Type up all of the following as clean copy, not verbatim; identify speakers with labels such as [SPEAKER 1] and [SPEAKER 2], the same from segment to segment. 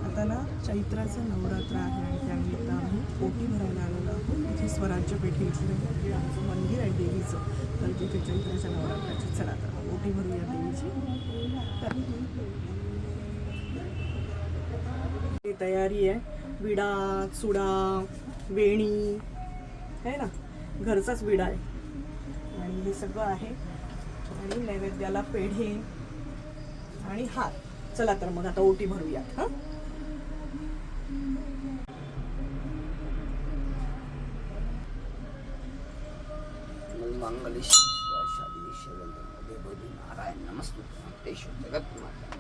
[SPEAKER 1] आता ना चैत्राचं नवरात्र आहे आणि त्यानिमित्त आम्ही ओटी भरायला आलेलो आहोत. इथे स्वराज्य पेठ इथे आमचं मंदिर आहे देवीचं, तर तिथे चैत्राच्या नवरात्राची चला तर ओटी भरूया देवीची. तयारी आहे, विडा चुडा वेणी आहे ना, घरचाच विडा आहे आणि हे सगळं आहे आणि नैवेद्याला पेढे आणि हात. चला तर मग आता ओटी भरूयात. हां,
[SPEAKER 2] मंगल नारायण नमस्ते जगत माता.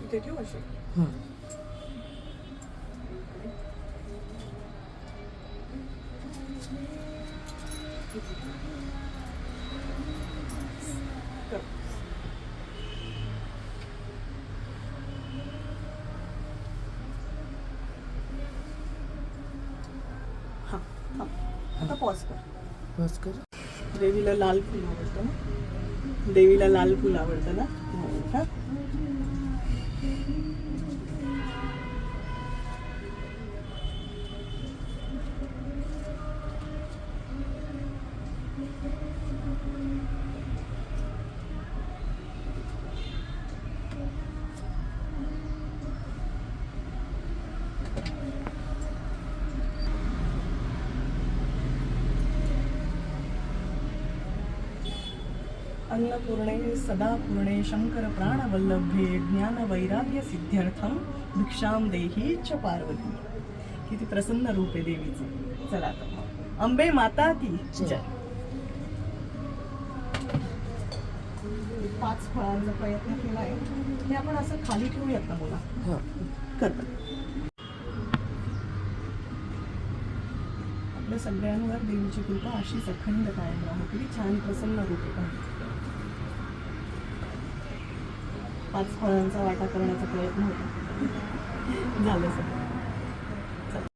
[SPEAKER 1] इथे ठेवू असे. आता पॉज कर. देवीला लाल फुल आवडतं ना, देवीला लाल फुल आवडतं ना. हा, अन्नपूर्णे सदापूर्णे शंकर प्राणवल्लभे ज्ञान वैराग्य सिद्ध्यर्थम भिक्षाम देही च पार्वती. किती प्रसन्न रूप आहे देवीचं. चला आता अंबे माता की जय. 5 फळांचा प्रयत्न केला आहे, हे आपण असं खाली ठेवूयात ना मुला. आपल्या सगळ्यांवर देवीची कृपा अशीच अखंड कायम राहो. किती छान प्रसन्न रूप आहे. 5 फळांचा वाटा करण्याचा प्रयत्न होता, झालं सगळं.